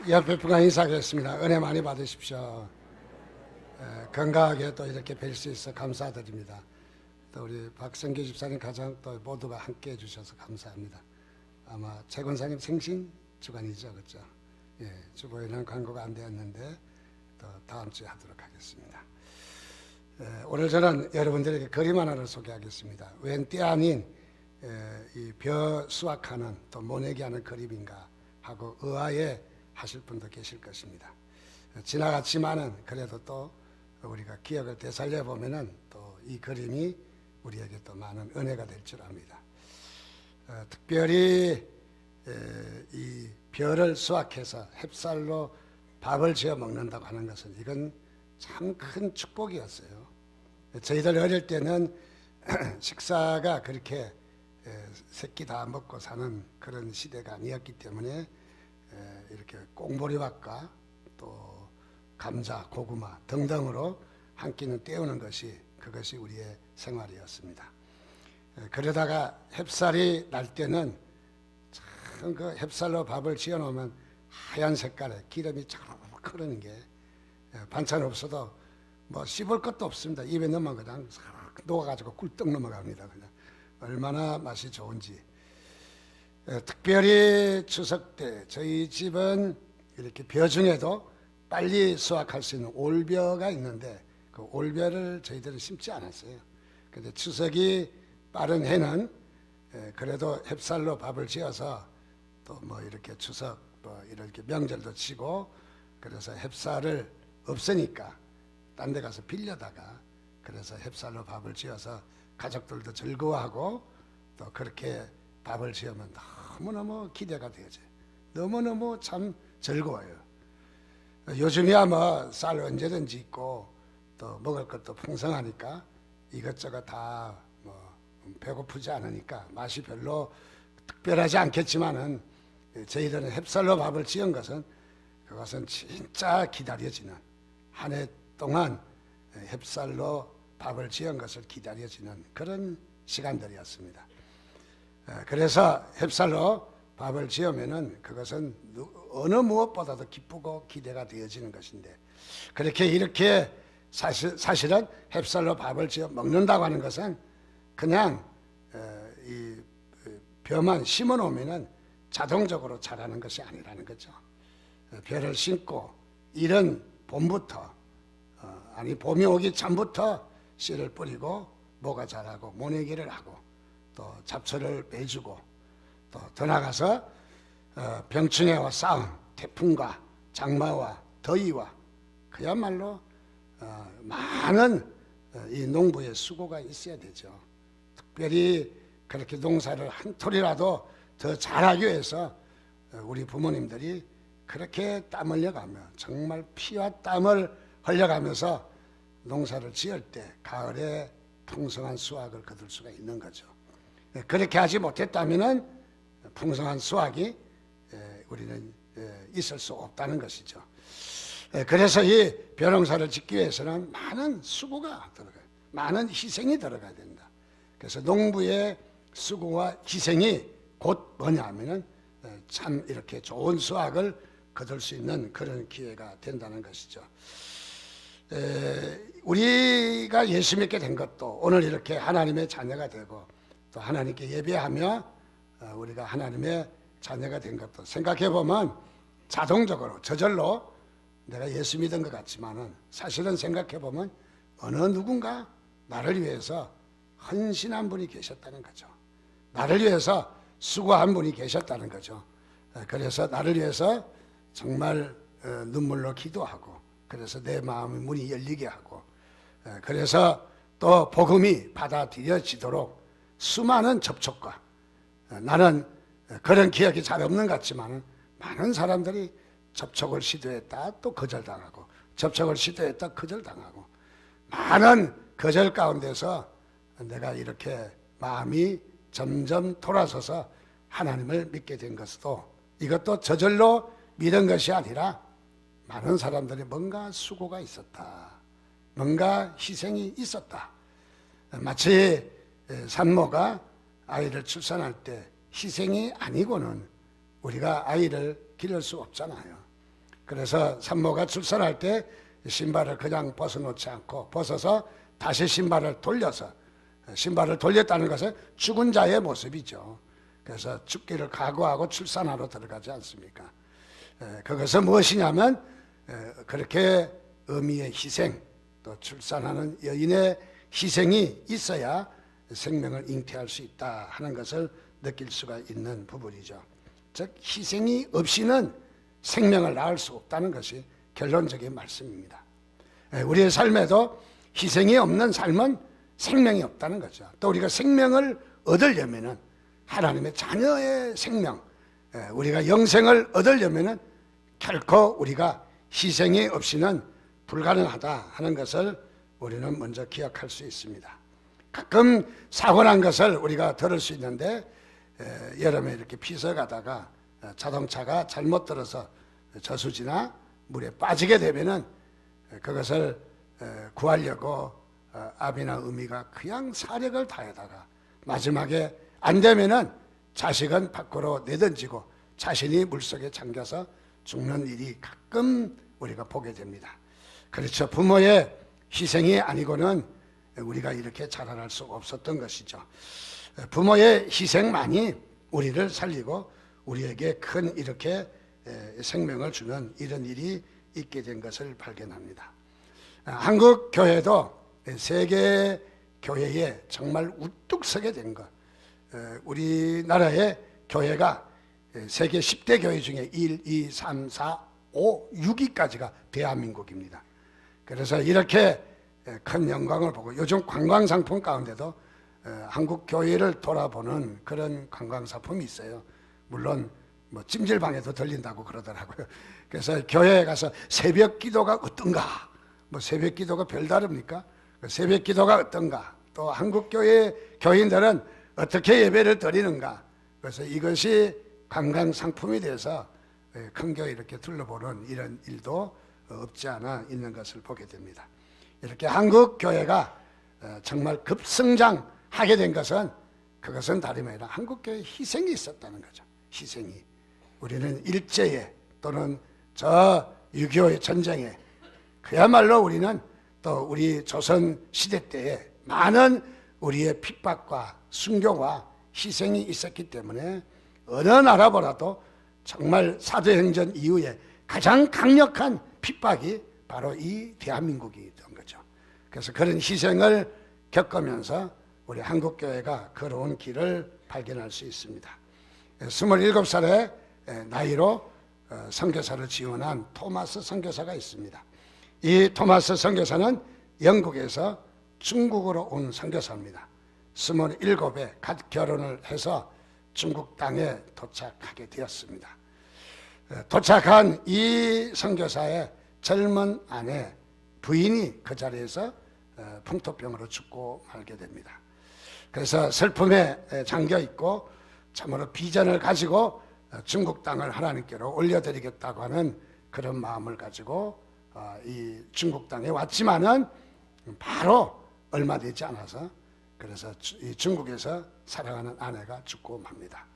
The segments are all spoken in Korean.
옆에 분과 인사하겠습니다. 은혜 많이 받으십시오. 건강하게 또 이렇게 뵐 수 있어 감사드립니다. 또 우리 박성규 집사님 가정 또 모두가 함께 해주셔서 감사합니다. 아마 최 권사님 생신 주간이죠, 그렇죠? 예, 주보에는 광고가 안 되었는데 또 다음 주에 하도록 하겠습니다. 오늘 저는 여러분들에게 그림 하나를 소개하겠습니다. 웬 때 아닌 이 벼 수확하는 또 모내기 하는 그림인가 하고 의아해 하실 분도 계실 것입니다. 지나갔지만은 그래도 또 우리가 기억을 되살려 보면은 또 이 그림이 우리에게 또 많은 은혜가 될 줄 압니다. 특별히 이 벼를 수확해서 햅쌀로 밥을 지어 먹는다고 하는 것은 이건 참 큰 축복이었어요. 저희들 어릴 때는 식사가 그렇게 새끼 다 먹고 사는 그런 시대가 아니었기 때문에 이렇게 꽁보리밥과 또 감자, 고구마 등등으로 한 끼는 때우는 것이 그것이 우리의 생활이었습니다. 그러다가 햅쌀이 날 때는 참 그 햅쌀로 밥을 지어 놓으면 하얀 색깔의 기름이 쫙 흐르는 게 반찬 없어도 뭐 씹을 것도 없습니다. 입에 넣으면 그냥 싹 녹아가지고 꿀떡 넘어갑니다. 그냥 얼마나 맛이 좋은지. 특별히 추석 때 저희 집은 이렇게 벼 중에도 빨리 수확할 수 있는 올벼가 있는데 그 올벼를 저희들은 심지 않았어요. 근데 추석이 빠른 해는 그래도 햅쌀로 밥을 지어서 또 뭐 이렇게 추석 뭐 이렇게 명절도 치고 그래서 햅쌀을 없으니까 딴 데 가서 빌려다가 그래서 햅쌀로 밥을 지어서 가족들도 즐거워하고 또 그렇게 밥을 지으면 너무너무 기대가 되죠. 너무너무 참 즐거워요. 요즘이야 뭐 쌀 언제든지 있고 또 먹을 것도 풍성하니까 이것저것 다 뭐 배고프지 않으니까 맛이 별로 특별하지 않겠지만은 저희들은 햅쌀로 밥을 지은 것은 그것은 진짜 기다려지는 한 해 동안 햅쌀로 밥을 지은 것을 기다려지는 그런 시간들이었습니다. 그래서 햅쌀로 밥을 지으면은 그것은 어느 무엇보다도 기쁘고 기대가 되어지는 것인데 그렇게 이렇게 사실은 햅쌀로 밥을 지어 먹는다고 하는 것은 그냥 이 벼만 심어 놓으면은 자동적으로 자라는 것이 아니라는 거죠. 벼를 심고 이른 봄부터 아니 봄이 오기 전부터 씨를 뿌리고 모가 자라고 모내기를 하고 또 잡초를 빼주고 또 더 나가서 병충해와 싸움, 태풍과 장마와 더위와 그야말로 많은 이 농부의 수고가 있어야 되죠. 특별히 그렇게 농사를 한 톨이라도 더 잘하기 위해서 우리 부모님들이 그렇게 땀 흘려가며 정말 피와 땀을 흘려가면서 농사를 지을 때 가을에 풍성한 수확을 거둘 수가 있는 거죠. 그렇게 하지 못했다면은 풍성한 수확이 우리는 있을 수 없다는 것이죠. 그래서 이 벼농사를 짓기 위해서는 많은 수고가 들어가요. 많은 희생이 들어가야 된다. 그래서 농부의 수고와 희생이 곧 뭐냐 하면은 참 이렇게 좋은 수확을 거둘 수 있는 그런 기회가 된다는 것이죠. 우리가 예수 믿게 된 것도 오늘 이렇게 하나님의 자녀가 되고 또 하나님께 예배하며 우리가 하나님의 자녀가 된 것도 생각해 보면 자동적으로 저절로 내가 예수 믿은 것 같지만은 사실은 생각해 보면 어느 누군가 나를 위해서 헌신한 분이 계셨다는 거죠. 나를 위해서 수고한 분이 계셨다는 거죠. 그래서 나를 위해서 정말 눈물로 기도하고 그래서 내 마음의 문이 열리게 하고 그래서 또 복음이 받아들여지도록 수많은 접촉과 나는 그런 기억이 잘 없는 것 같지만 많은 사람들이 접촉을 시도했다 또 거절당하고 접촉을 시도했다 거절당하고 많은 거절 가운데서 내가 이렇게 마음이 점점 돌아서서 하나님을 믿게 된 것도 이것도 저절로 믿은 것이 아니라 많은 사람들이 뭔가 수고가 있었다. 뭔가 희생이 있었다. 마치 산모가 아이를 출산할 때 희생이 아니고는 우리가 아이를 기를 수 없잖아요. 그래서 산모가 출산할 때 신발을 그냥 벗어놓지 않고 벗어서 다시 신발을 돌려서, 신발을 돌렸다는 것은 죽은 자의 모습이죠. 그래서 죽기를 각오하고 출산하러 들어가지 않습니까? 그것은 무엇이냐면 그렇게 의미의 희생, 또 출산하는 여인의 희생이 있어야 생명을 잉태할 수 있다 하는 것을 느낄 수가 있는 부분이죠. 즉 희생이 없이는 생명을 낳을 수 없다는 것이 결론적인 말씀입니다. 우리의 삶에도 희생이 없는 삶은 생명이 없다는 거죠. 또 우리가 생명을 얻으려면은 하나님의 자녀의 생명, 우리가 영생을 얻으려면은 결코 우리가 희생이 없이는 불가능하다 하는 것을 우리는 먼저 기억할 수 있습니다. 가끔 사고 난 것을 우리가 들을 수 있는데, 여름에 이렇게 피서 가다가 자동차가 잘못 들어서 저수지나 물에 빠지게 되면은 그것을 구하려고 아비나 어미가 그냥 사력을 다하다가 마지막에 안 되면은 자식은 밖으로 내던지고 자신이 물속에 잠겨서 죽는 일이 가끔 우리가 보게 됩니다. 그렇죠. 부모의 희생이 아니고는 우리가 이렇게 자라날 수 없었던 것이죠. 부모의 희생만이 우리를 살리고 우리에게 큰 이렇게 생명을 주는 이런 일이 있게 된 것을 발견합니다. 한국 교회도 세계 교회에 정말 우뚝 서게 된 것, 우리나라의 교회가 세계 10대 교회 중에 1, 2, 3, 4, 5, 6위까지가 대한민국입니다. 그래서 이렇게 큰 영광을 보고 요즘 관광상품 가운데도 한국 교회를 돌아보는 그런 관광상품이 있어요. 물론 뭐 찜질방에도 들린다고 그러더라고요. 그래서 교회에 가서 새벽 기도가 어떤가, 뭐 새벽 기도가 별다릅니까? 새벽 기도가 어떤가, 또 한국 교회 교인들은 어떻게 예배를 드리는가. 그래서 이것이 관광 상품이 돼서 큰 교회 이렇게 둘러보는 이런 일도 없지 않아 있는 것을 보게 됩니다. 이렇게 한국 교회가 정말 급성장하게 된 것은 그것은 다름이 아니라 한국 교회에 희생이 있었다는 거죠. 희생이. 우리는 일제에 또는 저 6.25의 전쟁에 그야말로 우리는 또 우리 조선 시대 때에 많은 우리의 핍박과 순교와 희생이 있었기 때문에 어느 나라보다도 정말 사도행전 이후에 가장 강력한 핍박이 바로 이 대한민국이던 거죠. 그래서 그런 희생을 겪으면서 우리 한국교회가 걸어온 길을 발견할 수 있습니다. 27살의 나이로 선교사를 지원한 토마스 선교사가 있습니다. 이 토마스 선교사는 영국에서 중국으로 온 선교사입니다. 27에 갓 결혼을 해서 중국 땅에 도착하게 되었습니다. 도착한 이 선교사의 젊은 아내 부인이 그 자리에서 풍토병으로 죽고 말게 됩니다. 그래서 슬픔에 잠겨 있고 참으로 비전을 가지고 중국 땅을 하나님께로 올려드리겠다고 하는 그런 마음을 가지고 이 중국 땅에 왔지만은 바로 얼마 되지 않아서 그래서 이 중국에서 사랑하는 아내가 죽고 맙니다.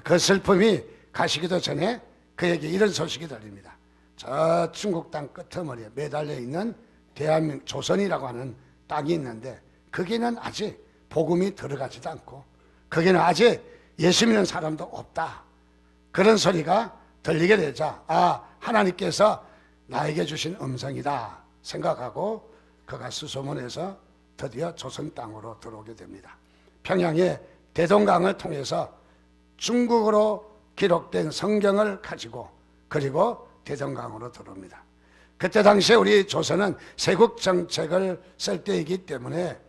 그 슬픔이 가시기도 전에 그에게 이런 소식이 들립니다. 저 중국 땅 끄트머리에 매달려 있는 대한민국 조선이라고 하는 땅이 있는데 거기는 아직 복음이 들어가지도 않고 거기는 아직 예수 믿는 사람도 없다. 그런 소리가 들리게 되자 하나님께서 나에게 주신 음성이다 생각하고 그가 수소문해서 드디어 조선 땅으로 들어오게 됩니다. 평양의 대동강을 통해서 중국어로 기록된 성경을 가지고 그리고 대동강으로 들어옵니다. 그때 당시에 우리 조선은 세국 정책을 쓸 때이기 때문에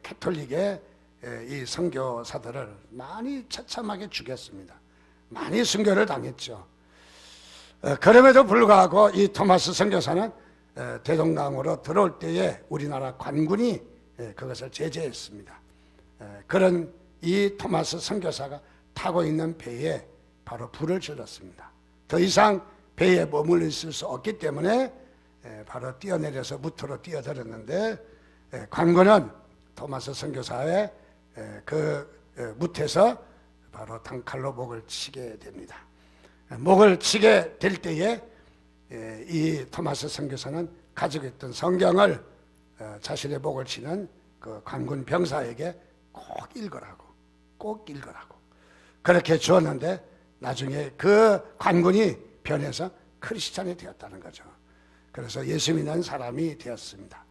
캐톨릭의 이 선교사들을 많이 처참하게 죽였습니다. 많이 순교를 당했죠. 그럼에도 불구하고 이 토마스 선교사는 대동강으로 들어올 때에 우리나라 관군이 그것을 제재했습니다. 그런 이 토마스 선교사가 타고 있는 배에 바로 불을 질렀습니다. 더 이상 배에 머물러 있을 수 없기 때문에 바로 뛰어내려서 무트로 뛰어들었는데 관군은 토마스 선교사의 그 무트에서 바로 단칼로 목을 치게 됩니다. 목을 치게 될 때에 이 토마스 선교사는 가지고 있던 성경을 자신의 목을 치는 그 관군 병사에게 꼭 읽으라고 그렇게 주었는데 나중에 그 관군이 변해서 크리스찬이 되었다는 거죠. 그래서 예수 믿는 사람이 되었습니다.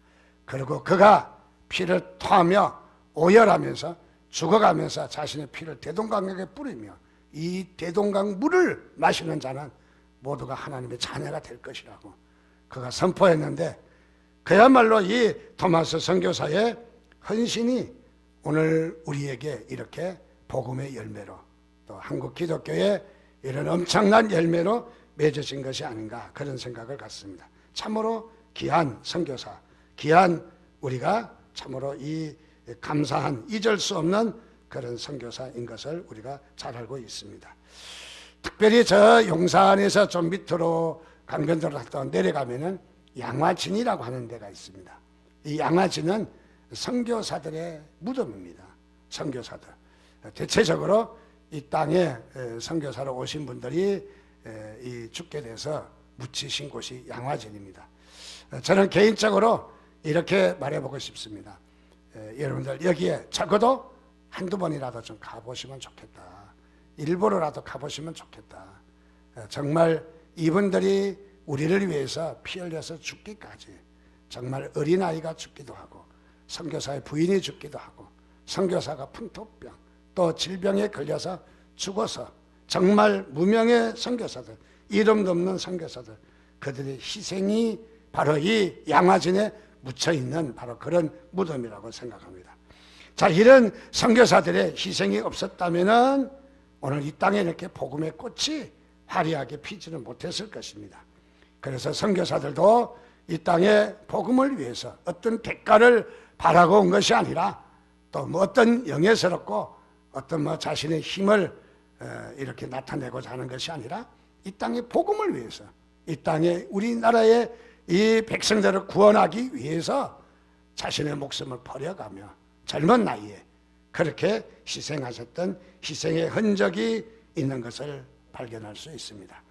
그리고 그가 피를 토하며 오열하면서 죽어가면서 자신의 피를 대동강에 뿌리며 이 대동강 물을 마시는 자는 모두가 하나님의 자녀가 될 것이라고 그가 선포했는데, 그야말로 이 토마스 선교사의 헌신이 오늘 우리에게 이렇게 복음의 열매로, 또 한국 기독교의 이런 엄청난 열매로 맺어진 것이 아닌가, 그런 생각을 갖습니다. 참으로 귀한 선교사, 귀한, 우리가 참으로 이 감사한, 잊을 수 없는 그런 선교사인 것을 우리가 잘 알고 있습니다. 특별히 저 용산에서 좀 밑으로 강변도로 갔다 내려가면은 양화진이라고 하는 데가 있습니다. 이 양화진은 선교사들의 무덤입니다. 선교사들. 대체적으로 이 땅에 선교사로 오신 분들이 이 죽게 돼서 묻히신 곳이 양화진입니다. 저는 개인적으로 이렇게 말해보고 싶습니다. 여러분들 여기에 적어도 한두 번이라도 좀 가보시면 좋겠다. 일부러라도 가보시면 좋겠다. 정말 이분들이 우리를 위해서 피 흘려서 죽기까지, 정말 어린아이가 죽기도 하고 선교사의 부인이 죽기도 하고 선교사가 풍토병 또 질병에 걸려서 죽어서 정말 무명의 선교사들, 이름도 없는 선교사들, 그들의 희생이 바로 이 양화진에 묻혀있는 바로 그런 무덤이라고 생각합니다. 자, 이런 선교사들의 희생이 없었다면 오늘 이 땅에 이렇게 복음의 꽃이 화려하게 피지는 못했을 것입니다. 그래서 선교사들도 이 땅에 복음을 위해서 어떤 대가를 바라고 온 것이 아니라 또 뭐 어떤 영예스럽고 어떤 뭐 자신의 힘을 이렇게 나타내고자 하는 것이 아니라 이 땅의 복음을 위해서, 이 땅에 우리나라의 이 백성들을 구원하기 위해서 자신의 목숨을 버려가며 젊은 나이에 그렇게 희생하셨던 희생의 흔적이 있는 것을 발견할 수 있습니다.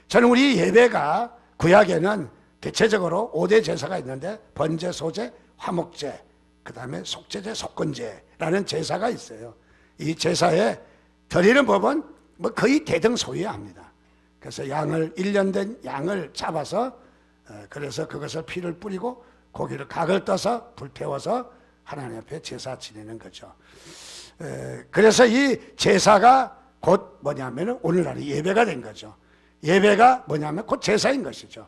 저는 우리 예배가 구약에는 대체적으로 5대 제사가 있는데 번제, 소제, 화목제, 그 다음에 속제제, 속건제라는 제사가 있어요. 이 제사에 드리는 법은 뭐 거의 대등소이합니다. 그래서 양을 1년 된 양을 잡아서 그래서 그것을 피를 뿌리고 고기를 각을 떠서 불태워서 하나님 앞에 제사 지내는 거죠. 그래서 이 제사가 곧 뭐냐면 오늘날의 예배가 된 거죠. 예배가 뭐냐면 곧 제사인 것이죠.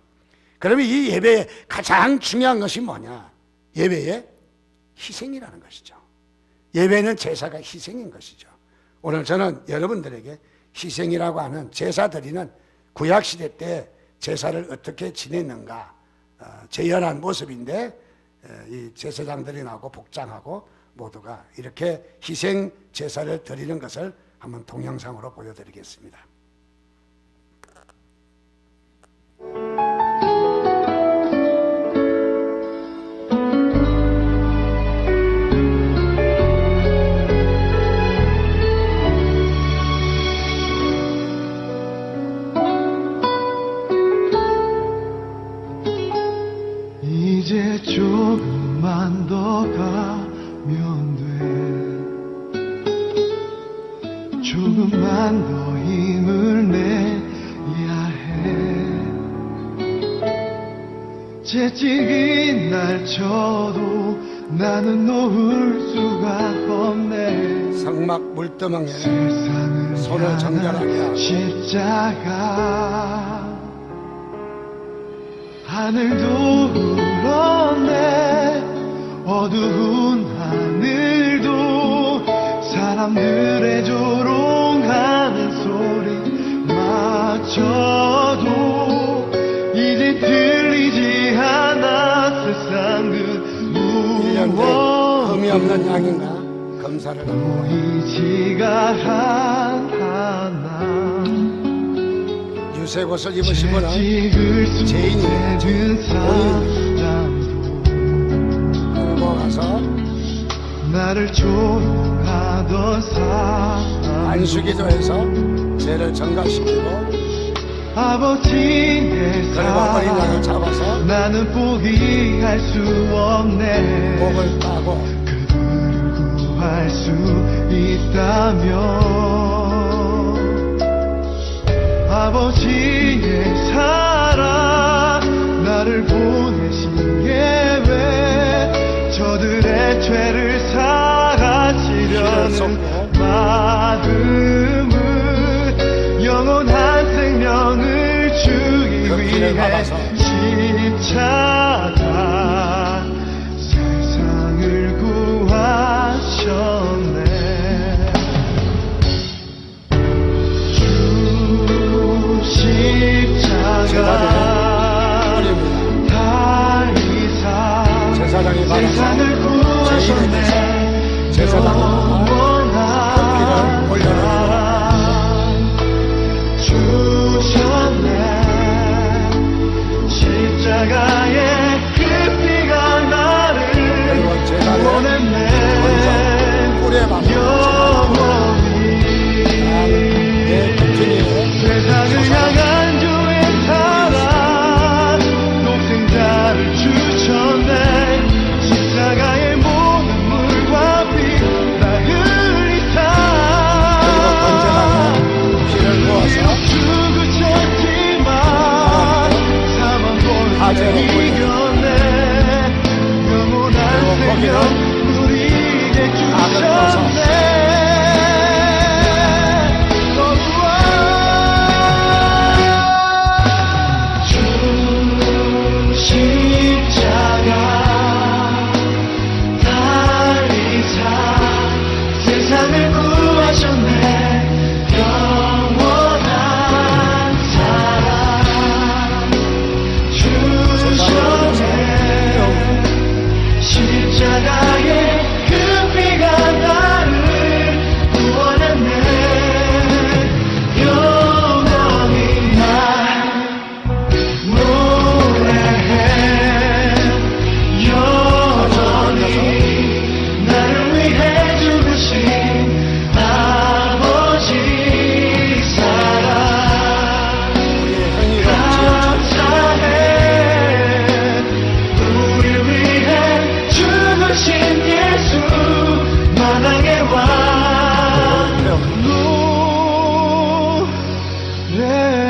그러면 이 예배의 가장 중요한 것이 뭐냐? 예배의 희생이라는 것이죠. 예배는 제사가 희생인 것이죠. 오늘 저는 여러분들에게 희생이라고 하는 제사 드리는 구약시대 때 제사를 어떻게 지냈는가 재현한 모습인데, 이 제사장들이 나오고 복장하고 모두가 이렇게 희생 제사를 드리는 것을 한번 동영상으로 보여드리겠습니다. 이제 조금만 더 가면 돼. 조금만 더 힘을 내야 해. 채찍이 날 쳐도 나는 놓을 수가 없네. 성막 물두멍에 세상을 손을 정결하게 하고 십자가 하늘도 울었네. 어두운 하늘도 사람들의 조롱하는 소리 마저도 이제 들리지 않아. 세상 그 1년 된 흠이 없는 양인가 검사를 하고 보이지가 않아. 유색옷을 입으신 분은 죄인입니다. 끌고 가서 나를 조롱하던 사람 안수기도해서 죄를 전가시키고 아버지의 그리고 어린 양을 사랑 잡아서 나는 포기할 수 없네 목을 따고 그들을 구할 수 있다면 아버지의 사랑 나를 보내신 예외 저들의 죄를 사하시려는 마음을 영원한 생명을 주기 그 길을 위해 받아서 십자가 세상을 구하셨네 주 십자가 다 이상 제사장이 받아서 세상을 구하셨네 제사장이 피를 올려놓은 주셨네 십자가의 그 피가 나를 그리고 제사를 구원했네 먼저 뿔에 박는 영원히 내 기준이 세상을 향한 주의 사랑 독생자를 주셨네 십자가의 모든 물과 피 다 흘리사 피를 부어서 주고 쳤지만 사망골을 아재로 이겨내 영원한 생명 우리에게 주셨네 주 십자가 달리사 세상을 구하셨네 영원한 사랑 주셨네 십자가의 그 피가 나를 구원했네 영원히 날 노래해 영원히 나를 위해 죽으신 아버지 사랑 감사해 우리 위해 죽으신 예수 만왕의 왕 노래해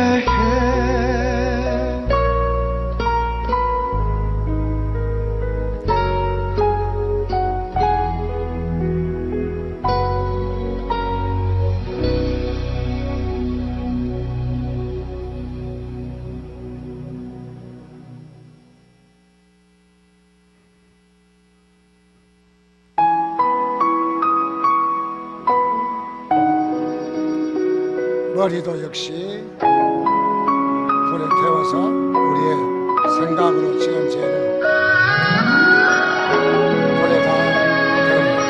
머리도 역시 불에 태워서 우리의 생각으로 지은 죄를 불에다 태웁니다.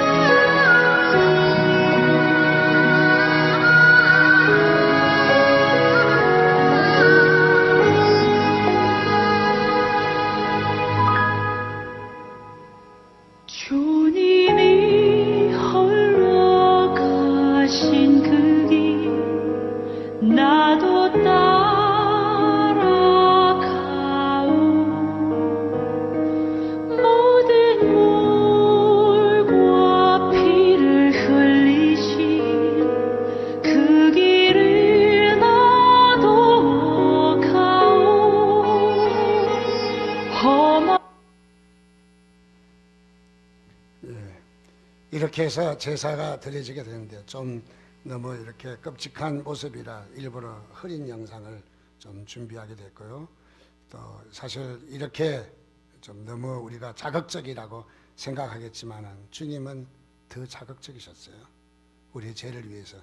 주님이 홀로 가신 그 길 나도 따라가오 모든 물과 피를 흘리신 그 길을 나도 가오 험한 이렇게 해서 제사가 드려지게 되는데 좀 너무 이렇게 끔찍한 모습이라 일부러 흐린 영상을 좀 준비하게 됐고요. 또 사실 이렇게 좀 너무 우리가 자극적이라고 생각하겠지만 주님은 더 자극적이셨어요. 우리의 죄를 위해서.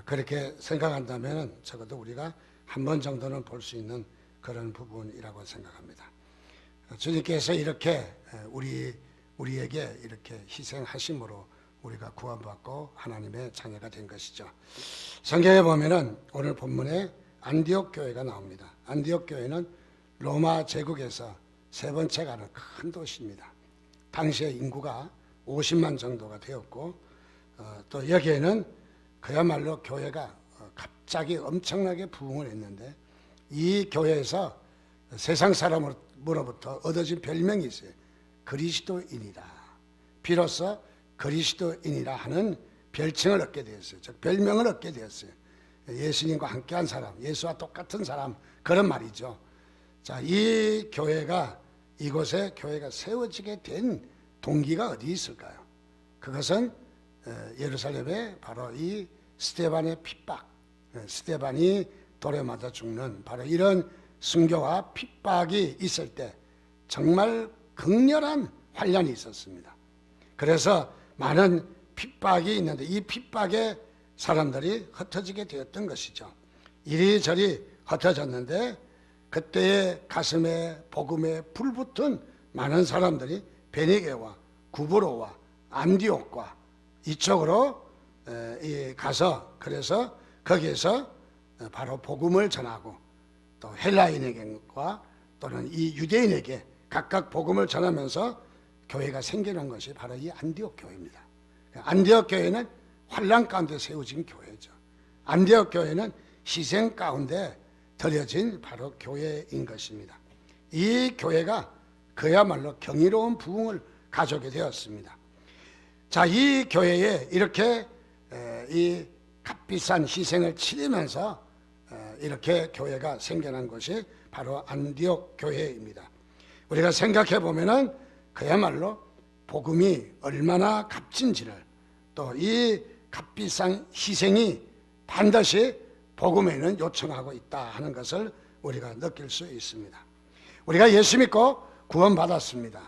그렇게 생각한다면 적어도 우리가 한 번 정도는 볼 수 있는 그런 부분이라고 생각합니다. 주님께서 이렇게 우리에게 이렇게 희생하심으로 우리가 구원받고 하나님의 자녀가 된 것이죠. 성경에 보면은 오늘 본문에 안디옥 교회가 나옵니다. 안디옥 교회는 로마 제국에서 세 번째 가는 큰 도시입니다. 당시에 인구가 50만 정도가 되었고 또 여기에는 그야말로 교회가 갑자기 엄청나게 부흥을 했는데 이 교회에서 세상 사람으로부터 얻어진 별명이 있어요. 그리스도인이다. 비로소 그리스도인이라 하는 별칭을 얻게 되었어요. 즉 별명을 얻게 되었어요. 예수님과 함께한 사람, 예수와 똑같은 사람, 그런 말이죠. 자, 이 교회가, 이곳에 교회가 세워지게 된 동기가 어디 있을까요? 그것은 예루살렘에 바로 이 스데반의 핍박, 스데반이 돌에 맞아 죽는 바로 이런 순교와 핍박이 있을 때 정말 극렬한 환란이 있었습니다. 그래서 많은 핍박이 있는데 이 핍박에 사람들이 흩어지게 되었던 것이죠. 이리저리 흩어졌는데 그때의 가슴에 복음에 불붙은 많은 사람들이 베니게와 구브로와 안디옥과 이쪽으로 가서, 그래서 거기에서 바로 복음을 전하고 또 헬라인에게과 또는 이 유대인에게 각각 복음을 전하면서 교회가 생겨난 것이 바로 이 안디옥 교회입니다. 안디옥 교회는 환난 가운데 세워진 교회죠. 안디옥 교회는 희생 가운데 드려진 바로 교회인 것입니다. 이 교회가 그야말로 경이로운 부흥을 가져오게 되었습니다. 자, 이 교회에 이렇게 이 값비싼 희생을 치르면서 이렇게 교회가 생겨난 것이 바로 안디옥 교회입니다. 우리가 생각해 보면은 그야말로 복음이 얼마나 값진지를, 또 이 값비싼 희생이 반드시 복음에는 요청하고 있다 하는 것을 우리가 느낄 수 있습니다. 우리가 예수 믿고 구원받았습니다.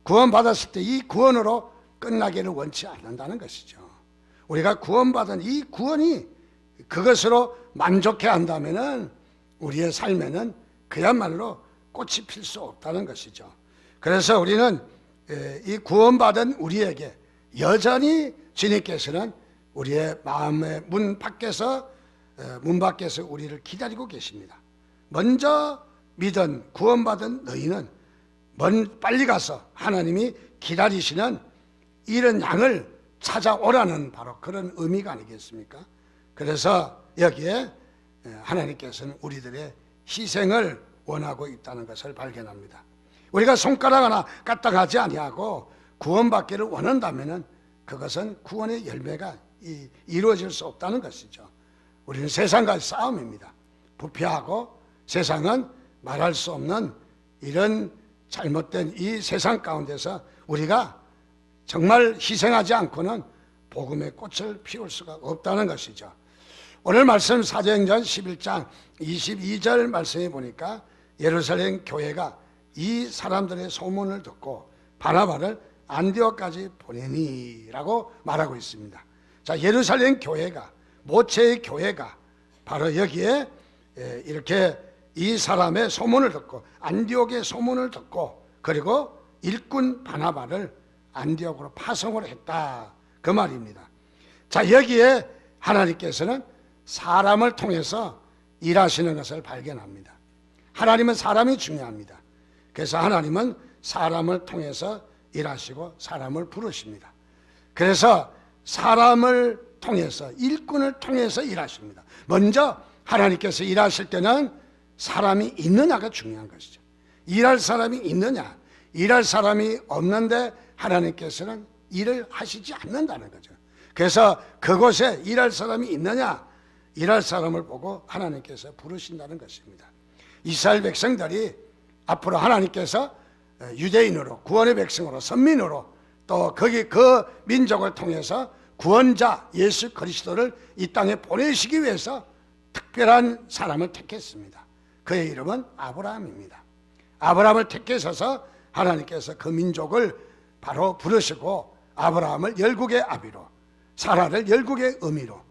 구원받았을 때 이 구원으로 끝나기를 원치 않는다는 것이죠. 우리가 구원받은 이 구원이 그것으로 만족해 한다면은 우리의 삶에는 그야말로 꽃이 필 수 없다는 것이죠. 그래서 우리는 이 구원받은 우리에게 여전히 주님께서는 우리의 마음의 문 밖에서 우리를 기다리고 계십니다. 먼저 믿은 구원받은 너희는 빨리 가서 하나님이 기다리시는 이런 양을 찾아오라는 바로 그런 의미가 아니겠습니까? 그래서 여기에 하나님께서는 우리들의 희생을 원하고 있다는 것을 발견합니다. 우리가 손가락 하나 까딱하지 아니하고 구원받기를 원한다면 그것은 구원의 열매가 이루어질 수 없다는 것이죠. 우리는 세상과의 싸움입니다. 부패하고 세상은 말할 수 없는 이런 잘못된 이 세상 가운데서 우리가 정말 희생하지 않고는 복음의 꽃을 피울 수가 없다는 것이죠. 오늘 말씀 사도행전 11장 22절 말씀에 보니까 예루살렘 교회가 이 사람들의 소문을 듣고 바나바를 안디옥까지 보내니라고 말하고 있습니다. 자, 예루살렘 교회가, 모체의 교회가 바로 여기에 이렇게 이 사람의 소문을 듣고 안디옥의 소문을 듣고 그리고 일꾼 바나바를 안디옥으로 파송을 했다, 그 말입니다. 자, 여기에 하나님께서는 사람을 통해서 일하시는 것을 발견합니다. 하나님은 사람이 중요합니다. 그래서 하나님은 사람을 통해서 일하시고 사람을 부르십니다. 그래서 사람을 통해서, 일꾼을 통해서 일하십니다. 먼저 하나님께서 일하실 때는 사람이 있느냐가 중요한 것이죠. 일할 사람이 있느냐, 일할 사람이 없는데 하나님께서는 일을 하시지 않는다는 거죠. 그래서 그곳에 일할 사람이 있느냐, 일할 사람을 보고 하나님께서 부르신다는 것입니다. 이스라엘 백성들이 앞으로 하나님께서 유대인으로, 구원의 백성으로, 선민으로 또 거기 그 민족을 통해서 구원자 예수 그리스도를 이 땅에 보내시기 위해서 특별한 사람을 택했습니다. 그의 이름은 아브라함입니다. 아브라함을 택하셔서 하나님께서 그 민족을 바로 부르시고 아브라함을 열국의 아비로, 사라를 열국의 어미로,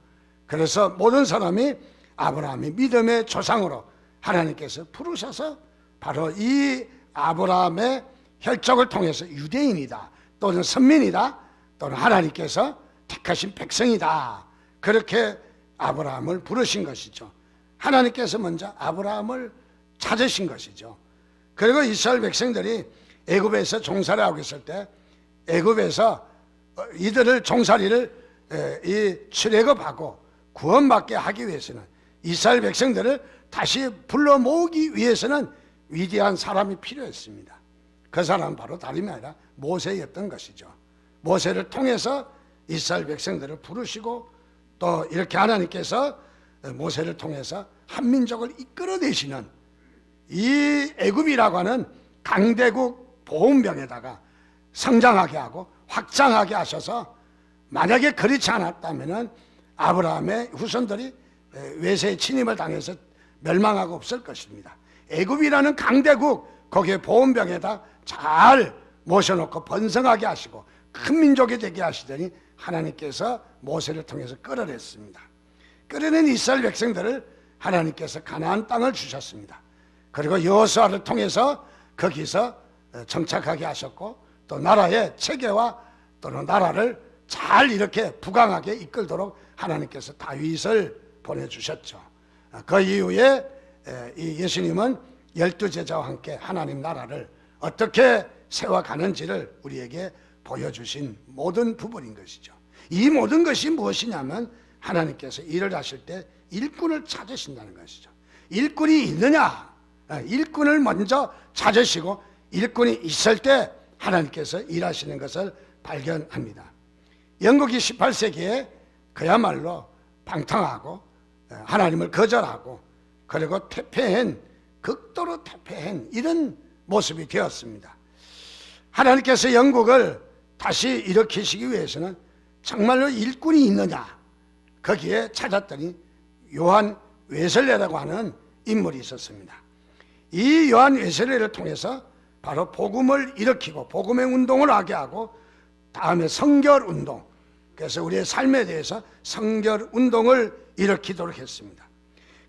그래서 모든 사람이 아브라함이 믿음의 조상으로 하나님께서 부르셔서 바로 이 아브라함의 혈족을 통해서 유대인이다, 또는 선민이다, 또는 하나님께서 택하신 백성이다, 그렇게 아브라함을 부르신 것이죠. 하나님께서 먼저 아브라함을 찾으신 것이죠. 그리고 이스라엘 백성들이 애굽에서 종살이 하고 있을 때 애굽에서 이들을 종살이를 출애굽하고 구원받게 하기 위해서는 이스라엘 백성들을 다시 불러 모으기 위해서는 위대한 사람이 필요했습니다. 그 사람은 바로 다름이 아니라 모세였던 것이죠. 모세를 통해서 이스라엘 백성들을 부르시고 또 이렇게 하나님께서 모세를 통해서 한민족을 이끌어내시는 이 애굽이라고 하는 강대국 보훈병에다가 성장하게 하고 확장하게 하셔서 만약에 그렇지 않았다면 아브라함의 후손들이 외세의 침입을 당해서 멸망하고 없을 것입니다. 애굽이라는 강대국 거기에 보훈병에다 잘 모셔놓고 번성하게 하시고 큰 민족이 되게 하시더니 하나님께서 모세를 통해서 끌어냈습니다. 끌어낸 이스라엘 백성들을 하나님께서 가나안 땅을 주셨습니다. 그리고 여호수아를 통해서 거기서 정착하게 하셨고 또 나라의 체계와 또는 나라를 잘 이렇게 부강하게 이끌도록 하나님께서 다윗을 보내주셨죠. 그 이후에 이 예수님은 12제자와 함께 하나님 나라를 어떻게 세워가는지를 우리에게 보여주신 모든 부분인 것이죠. 이 모든 것이 무엇이냐면 하나님께서 일을 하실 때 일꾼을 찾으신다는 것이죠. 일꾼이 있느냐? 일꾼을 먼저 찾으시고 일꾼이 있을 때 하나님께서 일하시는 것을 발견합니다. 영국이 18세기에 그야말로 방탕하고 하나님을 거절하고 그리고 퇴폐한, 극도로 퇴폐한 이런 모습이 되었습니다. 하나님께서 영국을 다시 일으키시기 위해서는 정말로 일꾼이 있느냐? 거기에 찾았더니 요한 웨슬레라고 하는 인물이 있었습니다. 이 요한 웨슬레를 통해서 바로 복음을 일으키고 복음의 운동을 하게 하고 다음에 성결 운동, 그래서 우리의 삶에 대해서 성결 운동을 일으키도록 했습니다.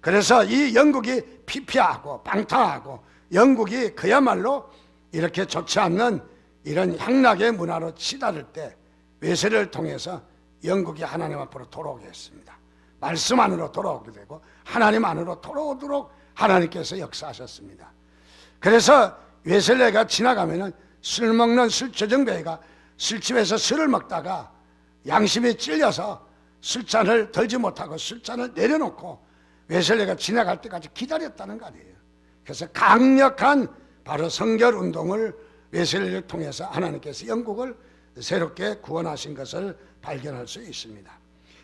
그래서 이 영국이 피폐하고 방탕하고 영국이 그야말로 이렇게 좋지 않는 이런 향락의 문화로 치달을 때 웨슬레를 통해서 영국이 하나님 앞으로 돌아오게 했습니다. 말씀 안으로 돌아오게 되고 하나님 안으로 돌아오도록 하나님께서 역사하셨습니다. 그래서 웨슬레가 지나가면은 술 먹는 술조정배가 술집에서 술을 먹다가 양심이 찔려서 술잔을 덜지 못하고 술잔을 내려놓고 웨슬레가 지나갈 때까지 기다렸다는 거 아니에요. 그래서 강력한 바로 성결 운동을 웨슬레를 통해서 하나님께서 영국을 새롭게 구원하신 것을 발견할 수 있습니다.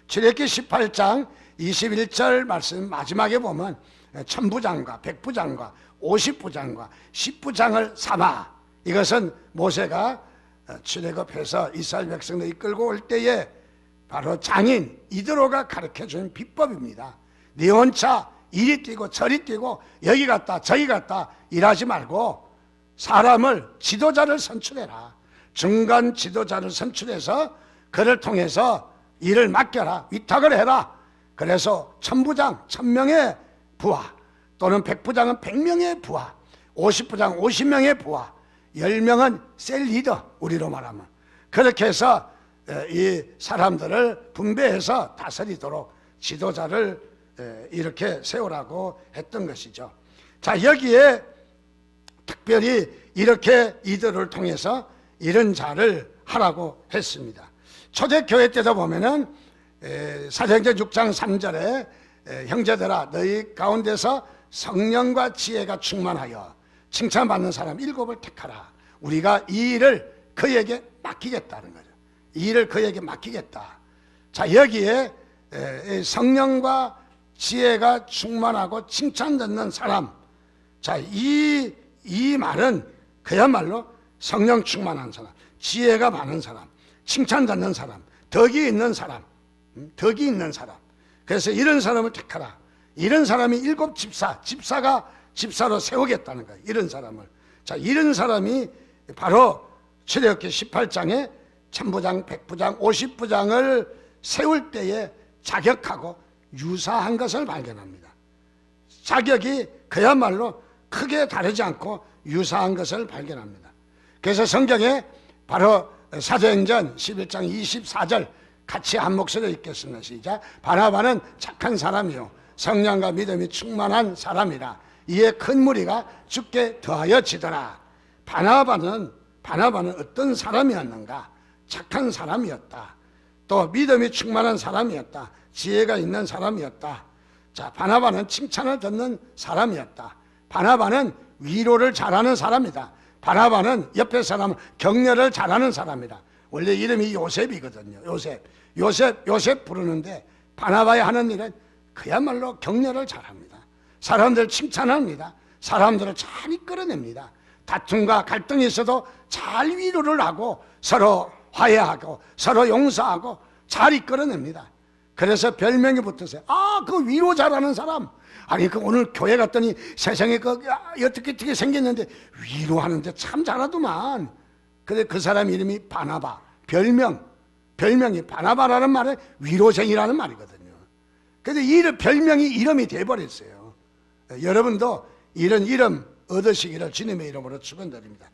출애굽기 18장 21절 말씀 마지막에 보면 천부장과 백부장과 50부장과 10부장을 삼아, 이것은 모세가 출애굽해서 이스라엘 백성을 이끌고 올 때에 바로 장인 이드로가 가르쳐준 비법입니다. 네 혼자 이리 뛰고 저리 뛰고 여기 갔다 저기 갔다 일하지 말고 사람을, 지도자를 선출해라. 중간 지도자를 선출해서 그를 통해서 일을 맡겨라, 위탁을 해라. 그래서 천부장 1000명의 부하, 또는 백부장은 100명의 부하, 50부장 50명의 부하, 10명은 셀 리더, 우리로 말하면 그렇게 해서 이 사람들을 분배해서 다스리도록 지도자를 이렇게 세우라고 했던 것이죠. 자, 여기에 특별히 이렇게 이들을 통해서 이런 자를 하라고 했습니다. 초대교회 때도 보면은 사도행전 6장 3절에 형제들아 너희 가운데서 성령과 지혜가 충만하여 칭찬받는 사람 7을 택하라. 우리가 이 일을 그에게 맡기겠다는 거죠. 이 일을 그에게 맡기겠다. 자, 여기에 성령과 지혜가 충만하고 칭찬 듣는 사람. 자, 이 말은 그야말로 성령 충만한 사람, 지혜가 많은 사람, 칭찬 듣는 사람, 덕이 있는 사람, 덕이 있는 사람. 그래서 이런 사람을 택하라. 이런 사람이 7 집사가 집사로 세우겠다는 거예요. 이런 사람을. 자, 이런 사람이 바로 출애굽기 18장에 천부장, 백부장, 50부장을 세울 때에 자격하고 유사한 것을 발견합니다. 자격이 그야말로 크게 다르지 않고 유사한 것을 발견합니다. 그래서 성경에 바로 사도행전 11장 24절 같이 한 목소리로 읽겠습니다. 시작. 바나바는 착한 사람이요 성령과 믿음이 충만한 사람이라 이에 큰 무리가 주께 더하여 지더라. 바나바는 어떤 사람이었는가? 착한 사람이었다. 또 믿음이 충만한 사람이었다. 지혜가 있는 사람이었다. 자, 바나바는 칭찬을 듣는 사람이었다. 바나바는 위로를 잘하는 사람이다. 바나바는 옆에 사람을 격려를 잘하는 사람이다. 원래 이름이 요셉이거든요. 요셉 부르는데 바나바의 하는 일은 그야말로 격려를 잘합니다. 사람들 칭찬합니다. 사람들을 잘 이끌어냅니다. 다툼과 갈등이 있어도 잘 위로를 하고 서로 화해하고 서로 용서하고 잘 이끌어냅니다. 그래서 별명이 붙었어요. 그 위로 잘하는 사람. 아니, 오늘 교회 갔더니 세상에 어떻게 생겼는데 위로하는데 참 잘하더만. 그래, 그 사람 이름이 바나바. 별명이 바나바라는 말은 위로쟁이라는 말이거든요. 그런데 이 별명이 이름이 돼버렸어요. 여러분도 이런 이름 얻으시기를 주님의 이름으로 축원드립니다.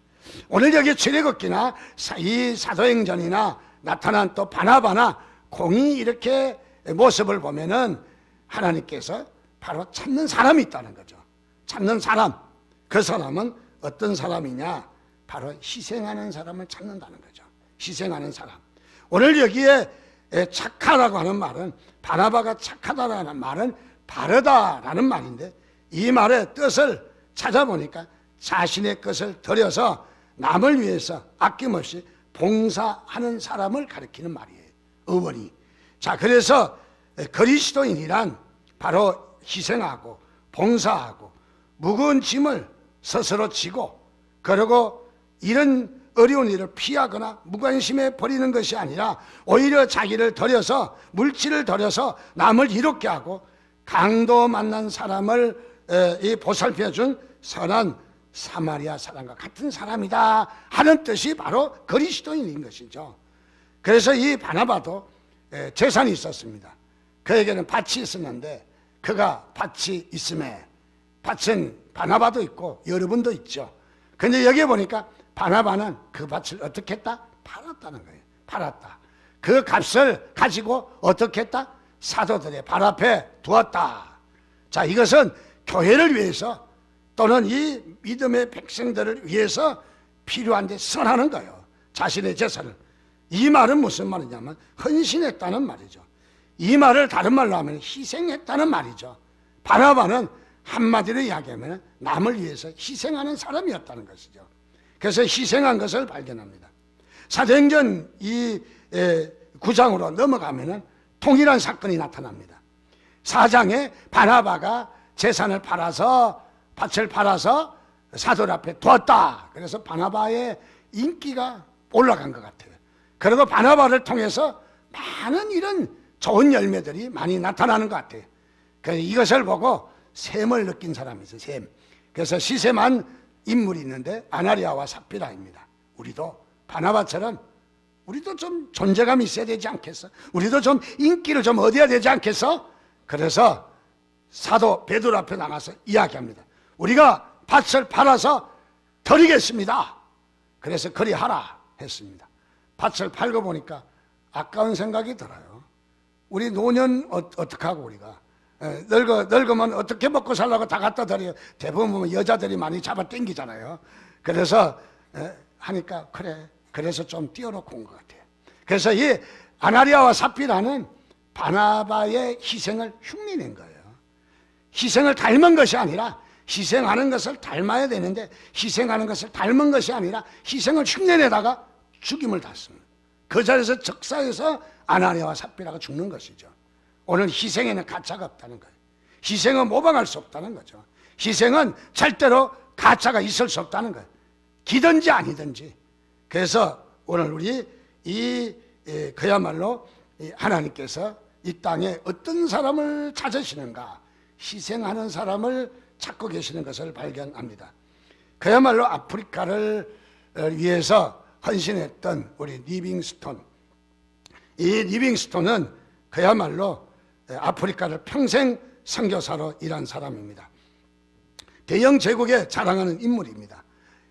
오늘 여기 출애굽기나 이 사도행전이나 나타난 또 바나바나 공이 이렇게 모습을 보면은 하나님께서 바로 찾는 사람이 있다는 거죠. 찾는 사람. 그 사람은 어떤 사람이냐? 바로 희생하는 사람을 찾는다는 거죠. 희생하는 사람. 오늘 여기에 착하다고 하는 말은, 바나바가 착하다라는 말은 바르다라는 말인데, 이 말의 뜻을 찾아보니까 자신의 것을 들여서 남을 위해서 아낌없이 봉사하는 사람을 가리키는 말이에요. 어원이. 자, 그래서 그리스도인이란 바로 희생하고 봉사하고 무거운 짐을 스스로 지고, 그리고 이런 어려운 일을 피하거나 무관심해 버리는 것이 아니라 오히려 자기를 들여서, 물질을 들여서 남을 이롭게 하고 강도 만난 사람을 보살펴준 선한 사마리아 사람과 같은 사람이다 하는 뜻이 바로 그리스도인인 것이죠. 그래서 이 바나바도 재산이 있었습니다. 그에게는 밭이 있었는데, 그가 밭이 있음에, 밭은 바나바도 있고 여러분도 있죠. 근데 여기 보니까 바나바는 그 밭을 어떻게 했다? 팔았다는 거예요. 팔았다. 그 값을 가지고 어떻게 했다? 사도들의 발 앞에 두었다. 자, 이것은 교회를 위해서 또는 이 믿음의 백성들을 위해서 필요한데 선하는 거예요. 자신의 재산을. 이 말은 무슨 말이냐면 헌신했다는 말이죠. 이 말을 다른 말로 하면 희생했다는 말이죠. 바나바는 한마디로 이야기하면 남을 위해서 희생하는 사람이었다는 것이죠. 그래서 희생한 것을 발견합니다. 사도행전 이 9장으로 넘어가면 동일한 사건이 나타납니다. 4장에 바나바가 재산을 팔아서, 밭을 팔아서 사도들 앞에 두었다. 그래서 바나바의 인기가 올라간 것 같아요. 그리고 바나바를 통해서 많은 이런 좋은 열매들이 많이 나타나는 것 같아요. 그래서 이것을 보고 셈을 느낀 사람이 있어요. 셈. 그래서 시셈한 인물이 있는데 아나리아와 삽비라입니다. 우리도 바나바처럼 우리도 좀 존재감이 있어야 되지 않겠어? 우리도 좀 인기를 좀 얻어야 되지 않겠어? 그래서 사도 베드로 앞에 나가서 이야기합니다. 우리가 밭을 팔아서 드리겠습니다. 그래서 그리하라 했습니다. 밭을 팔고 보니까 아까운 생각이 들어요. 우리 노년 어떻게 하고 우리가 늙으면 어떻게 먹고 살라고 다 갖다 드려요. 대부분 보면 여자들이 많이 잡아 당기잖아요. 그래서 하니까 그래. 그래서 좀 띄워놓고 온 것 같아요. 그래서 이 아나리아와 삽비라는 바나바의 희생을 흉내낸 거예요. 희생을 닮은 것이 아니라, 희생하는 것을 닮아야 되는데 희생하는 것을 닮은 것이 아니라 희생을 흉내내다가 죽임을 당했습니다. 그 자리에서 적사에서 아나니아와 삽비라가 죽는 것이죠. 오늘 희생에는 가차가 없다는 거예요. 희생은 모방할 수 없다는 거죠. 희생은 절대로 가차가 있을 수 없다는 거예요. 기든지 아니든지. 그래서 오늘 우리 그야말로 하나님께서 이 땅에 어떤 사람을 찾으시는가, 희생하는 사람을 찾고 계시는 것을 발견합니다. 그야말로 아프리카를 위해서 헌신했던 우리 리빙스톤. 이 리빙스톤은 그야말로 아프리카를 평생 선교사로 일한 사람입니다. 대영 제국에 자랑하는 인물입니다.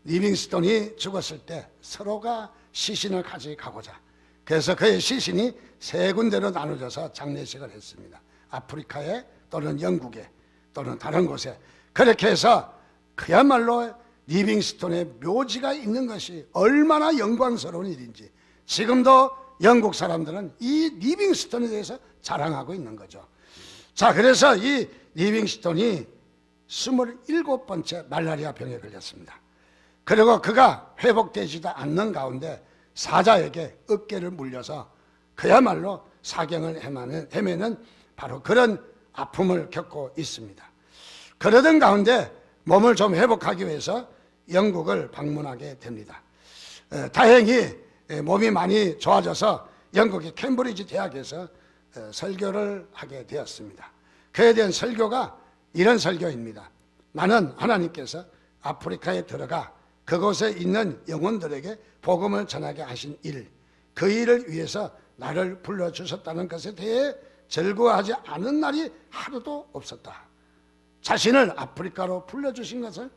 리빙스톤이 죽었을 때 서로가 시신을 가져가고자, 그래서 그의 시신이 세 군데로 나눠져서 장례식을 했습니다. 아프리카에 또는 영국에 또는 다른 곳에. 그렇게 해서 그야말로 리빙스톤의 묘지가 있는 것이 얼마나 영광스러운 일인지 지금도 영국 사람들은 이 리빙스톤에 대해서 자랑하고 있는 거죠. 자, 그래서 이 리빙스톤이 27번째 말라리아 병에 걸렸습니다. 그리고 그가 회복되지도 않는 가운데 사자에게 어깨를 물려서 그야말로 사경을 헤매는 바로 그런 아픔을 겪고 있습니다. 그러던 가운데 몸을 좀 회복하기 위해서 영국을 방문하게 됩니다. 다행히 몸이 많이 좋아져서 영국의 캠브리지 대학에서 설교를 하게 되었습니다. 그에 대한 설교가 이런 설교입니다. 나는 하나님께서 아프리카에 들어가 그곳에 있는 영혼들에게 복음을 전하게 하신 일, 그 일을 위해서 나를 불러주셨다는 것에 대해 즐거워하지 않은 날이 하루도 없었다. 자신을 아프리카로 불러주신 것을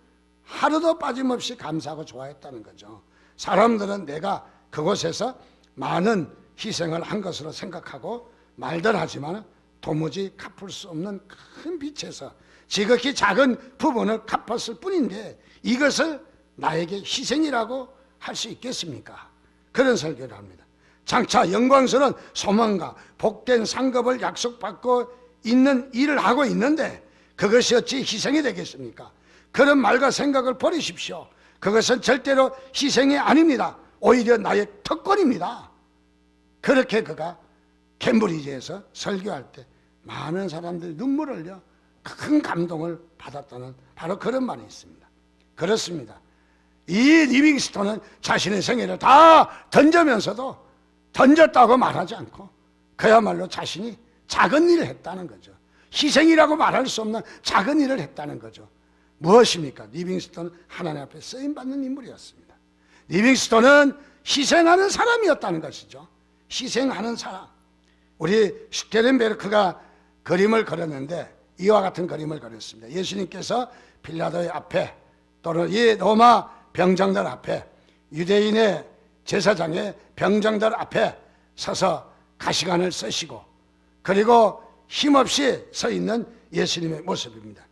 하루도 빠짐없이 감사하고 좋아했다는 거죠. 사람들은 내가 그곳에서 많은 희생을 한 것으로 생각하고 말들 하지만 도무지 갚을 수 없는 큰 빚에서 지극히 작은 부분을 갚았을 뿐인데 이것을 나에게 희생이라고 할 수 있겠습니까? 그런 설교를 합니다. 장차 영광스러운 소망과 복된 상급을 약속받고 있는 일을 하고 있는데 그것이 어찌 희생이 되겠습니까? 그런 말과 생각을 버리십시오. 그것은 절대로 희생이 아닙니다. 오히려 나의 특권입니다. 그렇게 그가 캠브리지에서 설교할 때 많은 사람들이 눈물을 흘려 큰 감동을 받았다는 바로 그런 말이 있습니다. 그렇습니다. 이 리빙스톤은 자신의 생애를 다 던졌다고 말하지 않고 그야말로 자신이 작은 일을 했다는 거죠. 희생이라고 말할 수 없는 작은 일을 했다는 거죠. 무엇입니까? 리빙스톤은 하나님 앞에 쓰임받는 인물이었습니다. 리빙스톤은 희생하는 사람이었다는 것이죠. 희생하는 사람. 우리 슈테른베르크가 그림을 그렸는데 이와 같은 그림을 그렸습니다. 예수님께서 빌라도의 앞에 또는 이 로마 병장들 앞에 유대인의 제사장의 병장들 앞에 서서 가시관을 쓰시고 그리고 힘없이 서 있는 예수님의 모습입니다.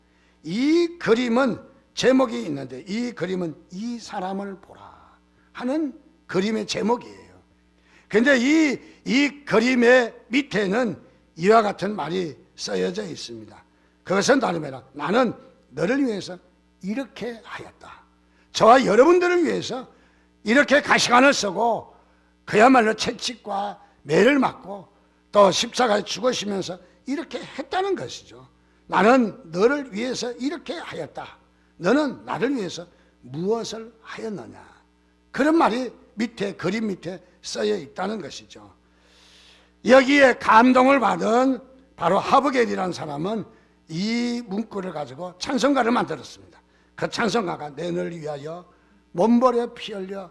이 그림은 제목이 있는데 이 그림은 이 사람을 보라 하는 그림의 제목이에요. 그런데 이 그림의 밑에는 이와 같은 말이 쓰여져 있습니다. 그것은 다름 아니라 나는 너를 위해서 이렇게 하였다. 저와 여러분들을 위해서 이렇게 가시관을 쓰고 그야말로 채찍과 매를 맞고 또 십자가에 죽으시면서 이렇게 했다는 것이죠. 나는 너를 위해서 이렇게 하였다. 너는 나를 위해서 무엇을 하였느냐. 그런 말이 밑에 그림 밑에 쓰여 있다는 것이죠. 여기에 감동을 받은 바로 하브겔이라는 사람은 이 문구를 가지고 찬송가를 만들었습니다. 그 찬송가가 내 너를 위하여 몸버려 피 흘려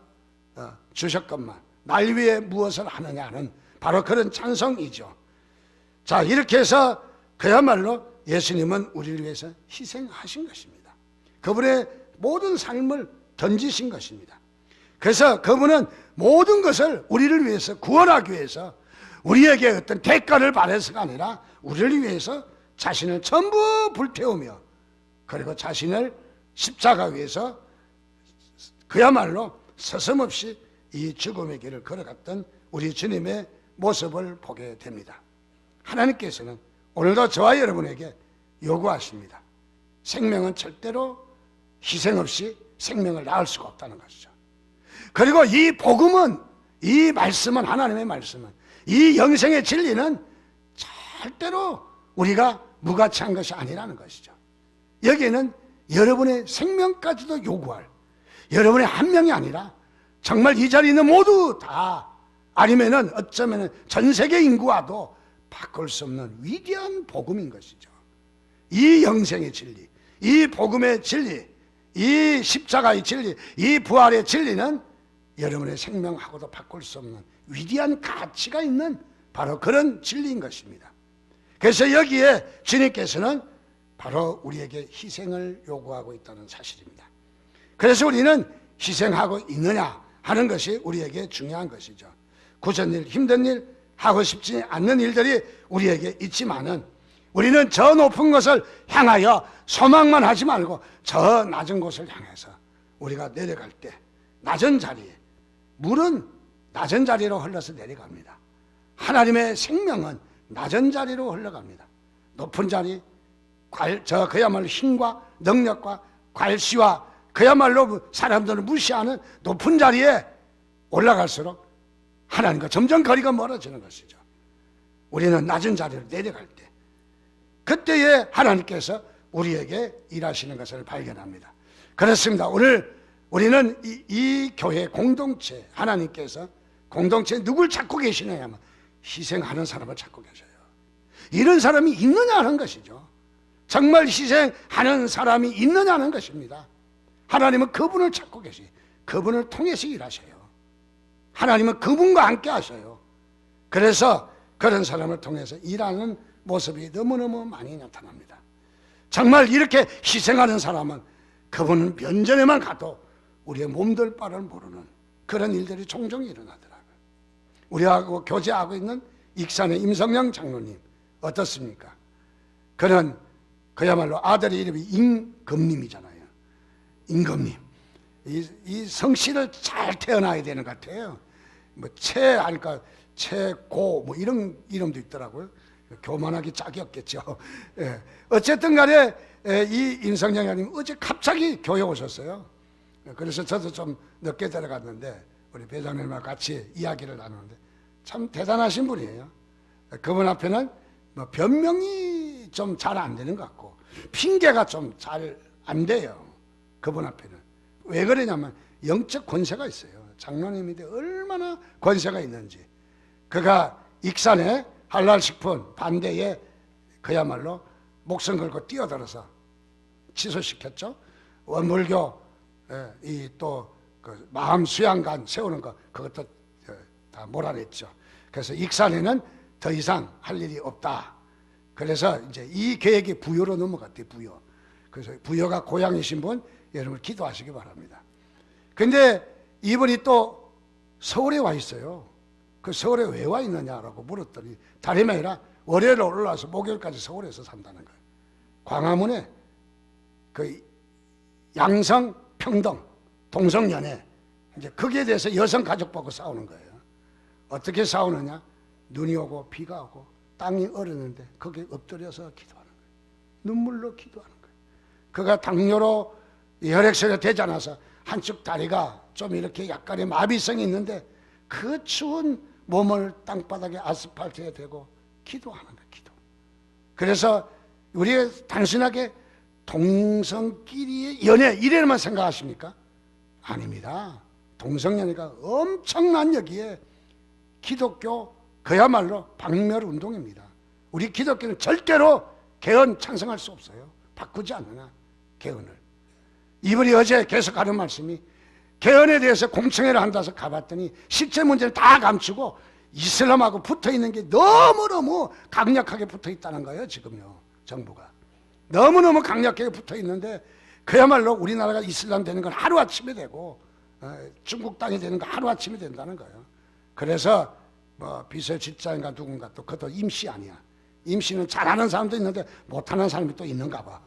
주셨건만 날 위해 무엇을 하느냐는 바로 그런 찬송이죠. 자, 이렇게 해서 그야말로 예수님은 우리를 위해서 희생하신 것입니다. 그분의 모든 삶을 던지신 것입니다. 그래서 그분은 모든 것을 우리를 위해서 구원하기 위해서 우리에게 어떤 대가를 바래서가 아니라 우리를 위해서 자신을 전부 불태우며 그리고 자신을 십자가 위에서 그야말로 서슴없이 이 죽음의 길을 걸어갔던 우리 주님의 모습을 보게 됩니다. 하나님께서는 오늘도 저와 여러분에게 요구하십니다. 생명은 절대로 희생 없이 생명을 낳을 수가 없다는 것이죠. 그리고 이 복음은, 이 말씀은, 하나님의 말씀은, 이 영생의 진리는 절대로 우리가 무가치한 것이 아니라는 것이죠. 여기에는 여러분의 생명까지도 요구할, 여러분의 한 명이 아니라 정말 이 자리에 있는 모두 다, 아니면은 어쩌면은 전 세계 인구와도 바꿀 수 없는 위대한 복음인 것이죠. 이 영생의 진리, 이 복음의 진리, 이 십자가의 진리, 이 부활의 진리는 여러분의 생명하고도 바꿀 수 없는 위대한 가치가 있는 바로 그런 진리인 것입니다. 그래서 여기에 주님께서는 바로 우리에게 희생을 요구하고 있다는 사실입니다. 그래서 우리는 희생하고 있느냐 하는 것이 우리에게 중요한 것이죠. 굳은 일, 힘든 일, 하고 싶지 않는 일들이 우리에게 있지만은 우리는 저 높은 것을 향하여 소망만 하지 말고 저 낮은 곳을 향해서 우리가 내려갈 때 낮은 자리에, 물은 낮은 자리로 흘러서 내려갑니다. 하나님의 생명은 낮은 자리로 흘러갑니다. 높은 자리, 그야말로 힘과 능력과 괄시와 그야말로 사람들을 무시하는 높은 자리에 올라갈수록 하나님과 점점 거리가 멀어지는 것이죠. 우리는 낮은 자리로 내려갈 때, 그때에 하나님께서 우리에게 일하시는 것을 발견합니다. 그렇습니다. 오늘 우리는 이 교회 공동체, 하나님께서 공동체에 누굴 찾고 계시느냐 하면 희생하는 사람을 찾고 계셔요. 이런 사람이 있느냐 하는 것이죠. 정말 희생하는 사람이 있느냐 하는 것입니다. 하나님은 그분을 찾고 계시, 그분을 통해서 일하셔요. 하나님은 그분과 함께 하셔요. 그래서 그런 사람을 통해서 일하는 모습이 너무너무 많이 나타납니다. 정말 이렇게 희생하는 사람은 그분은 면전에만 가도 우리의 몸둘 바를 모르는 그런 일들이 종종 일어나더라고요. 우리하고 교제하고 있는 익산의 임성영 장로님 어떻습니까? 그는 그야말로 아들의 이름이 임금님이잖아요. 임금님. 이 성씨를 잘 태어나야 되는 것 같아요. 뭐 하니까 최고 뭐 이런 이름도 있더라고요. 교만하기 짝이었겠죠. 예. 어쨌든 간에 이 임성영 장로님 어제 갑자기 교회 오셨어요. 그래서 저도 좀 늦게 들어갔는데 우리 배장님과 같이 이야기를 나누는데 참 대단하신 분이에요. 그분 앞에는 뭐 변명이 좀 잘 안 되는 것 같고 핑계가 좀 잘 안 돼요. 그분 앞에는. 왜 그러냐면 영적 권세가 있어요. 장로님인데 얼마나 권세가 있는지. 그가 익산에 한랄식품 반대에 그야말로 목숨 걸고 뛰어들어서 취소시켰죠. 원불교 이 또 그 마음 수양관 세우는 거 그것도 다 몰아냈죠. 그래서 익산에는 더 이상 할 일이 없다. 그래서 이제 이 계획이 부여로 넘어갔대요. 부여. 그래서 부여가 고향이신 분 여러분 기도하시기 바랍니다. 근데 이분이 또 서울에 와 있어요. 그 서울에 왜 와 있느냐라고 물었더니 다름이 아니라 월요일에 올라와서 목요일까지 서울에서 산다는 거예요. 광화문에 그 양성 평등 동성연애 이제 거기에 대해서 여성가족 보고 싸우는 거예요. 어떻게 싸우느냐? 눈이 오고 비가 오고 땅이 얼었는데 거기에 엎드려서 기도하는 거예요. 눈물로 기도하는 거예요. 그가 당뇨로 혈액순환이 되지 않아서 한쪽 다리가 좀 이렇게 약간의 마비성이 있는데 그 추운 몸을 땅바닥에 아스팔트에 대고 기도하는 거예요. 기도. 그래서 우리가 단순하게 동성끼리의 연애 이래만 생각하십니까? 아닙니다. 동성연애가 엄청난 여기에 기독교 그야말로 박멸운동입니다. 우리 기독교는 절대로 개헌 찬성할 수 없어요. 바꾸지 않으나 개헌을. 이분이 어제 계속하는 말씀이 개헌에 대해서 공청회를 한다서 가봤더니 실제 문제는 다 감추고 이슬람하고 붙어있는 게 너무너무 강력하게 붙어있다는 거예요. 지금요 정부가 너무너무 강력하게 붙어있는데 그야말로 우리나라가 이슬람 되는 건 하루아침에 되고 중국 땅이 되는 건 하루아침에 된다는 거예요. 그래서 뭐 비서실장인가 누군가 또 그것도 임시 아니야. 임시는 잘하는 사람도 있는데 못하는 사람이 또 있는가 봐.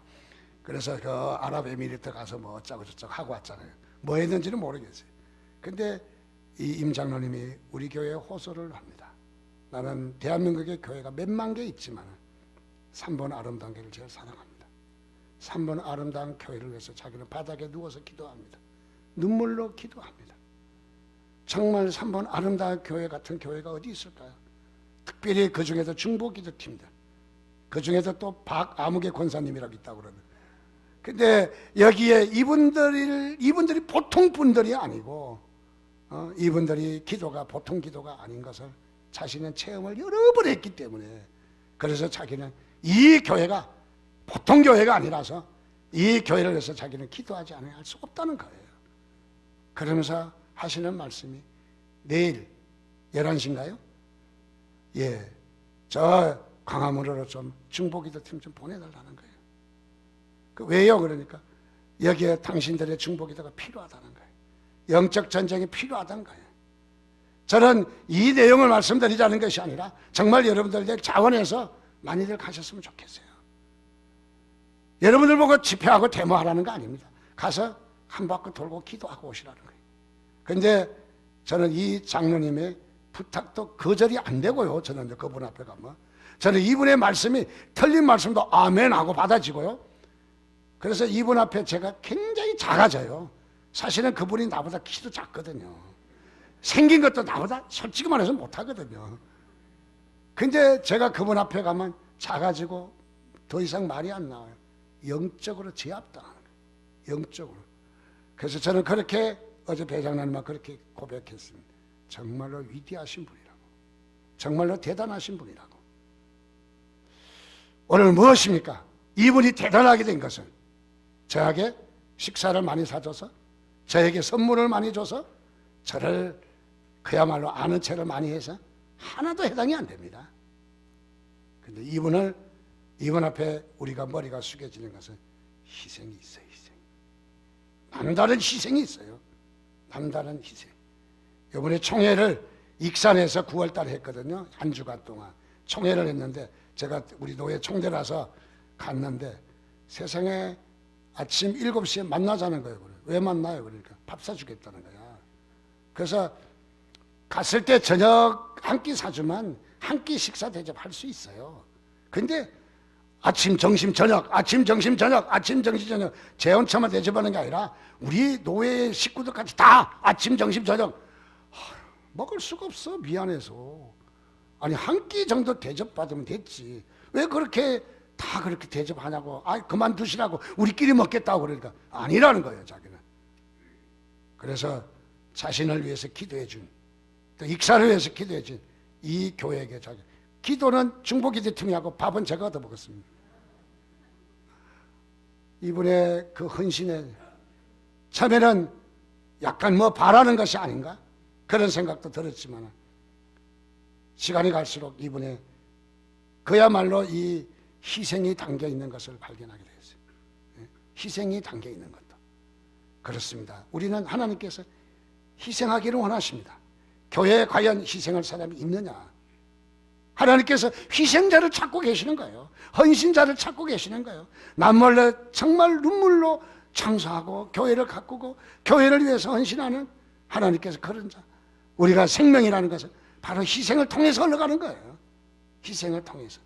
그래서 그 아랍에미리트 가서 뭐 어쩌고 저쩌고 하고 왔잖아요. 뭐 했는지는 모르겠어요. 근데 이 임 장로님이 우리 교회에 호소를 합니다. 나는 대한민국의 교회가 몇만 개 있지만 3번 아름다운 교회를 제일 사랑합니다. 3번 아름다운 교회를 위해서 자기는 바닥에 누워서 기도합니다. 눈물로 기도합니다. 정말 3번 아름다운 교회 같은 교회가 어디 있을까요? 특별히 그 중에도 중보기도팀들, 그 중에도 또 박아무개 권사님이라고 있다고 그러는. 근데 여기에 이분들이 보통 분들이 아니고, 이분들이 기도가 보통 기도가 아닌 것을 자신은 체험을 여러 번 했기 때문에, 그래서 자기는 이 교회가 보통 교회가 아니라서 이 교회를 위해서 자기는 기도하지 않아야 할 수 없다는 거예요. 그러면서 하시는 말씀이 내일 11시인가요? 예, 저 광화문으로 좀 중보기도팀 좀 보내달라는 거예요. 왜요? 그러니까 여기에 당신들의 중보기도가 필요하다는 거예요. 영적 전쟁이 필요하다는 거예요. 저는 이 내용을 말씀드리자는 것이 아니라 정말 여러분들 자원해서 많이들 가셨으면 좋겠어요. 여러분들 보고 집회하고 데모하라는 거 아닙니다. 가서 한 바퀴 돌고 기도하고 오시라는 거예요. 그런데 저는 이 장로님의 부탁도 거절이 안 되고요. 저는 그분 앞에 가면 저는 이분의 말씀이 틀린 말씀도 아멘하고 받아지고요. 그래서 이분 앞에 제가 굉장히 작아져요. 사실은 그분이 나보다 키도 작거든요. 생긴 것도 나보다 솔직히 말해서 못하거든요. 근데 제가 그분 앞에 가면 작아지고 더 이상 말이 안 나와요. 영적으로 제압당하는 거예요. 영적으로. 그래서 저는 그렇게 어제 배장님과 그렇게 고백했습니다. 정말로 위대하신 분이라고. 정말로 대단하신 분이라고. 오늘 무엇입니까? 이분이 대단하게 된 것은 저에게 식사를 많이 사줘서, 저에게 선물을 많이 줘서, 저를 그야말로 아는 체를 많이 해서 하나도 해당이 안 됩니다. 근데 이분 앞에 우리가 머리가 숙여지는 것은 희생이 있어요. 희생. 남다른 희생이 있어요. 남다른 희생. 이번에 총회를 익산에서 9월 달에 했거든요. 한 주간 동안 총회를 했는데, 제가 우리 노예 총대라서 갔는데 세상에 아침 7시에 만나자는 거예요. 왜 만나요? 그러니까 밥 사주겠다는 거야. 그래서 갔을 때 저녁 한 끼 사주면 한 끼 식사 대접할 수 있어요. 근데 아침, 점심, 저녁, 아침, 점심, 저녁, 아침, 점심, 저녁 재혼차만 대접하는 게 아니라 우리 노예 식구들까지 다 아침, 점심, 저녁 먹을 수가 없어. 미안해서. 아니 한 끼 정도 대접받으면 됐지. 왜 그렇게 다 그렇게 대접하냐고. 아 그만두시라고. 우리끼리 먹겠다고. 그러니까 아니라는 거예요. 자기는. 그래서 자신을 위해서 기도해준, 또 익사를 위해서 기도해준 이 교회에게 자기 기도는 중보기도팀이 하고 밥은 제가 얻어 먹었습니다. 이분의 그 헌신에 처음에는 약간 뭐 바라는 것이 아닌가 그런 생각도 들었지만 시간이 갈수록 이분의 그야말로 이 희생이 담겨 있는 것을 발견하게 되었어요. 희생이 담겨 있는 것도 그렇습니다. 우리는 하나님께서 희생하기를 원하십니다. 교회에 과연 희생할 사람이 있느냐? 하나님께서 희생자를 찾고 계시는 거예요. 헌신자를 찾고 계시는 거예요. 남몰래 정말 눈물로 창조하고 교회를 가꾸고 교회를 위해서 헌신하는 하나님께서 그런 자. 우리가 생명이라는 것은 바로 희생을 통해서 흘러가는 거예요. 희생을 통해서.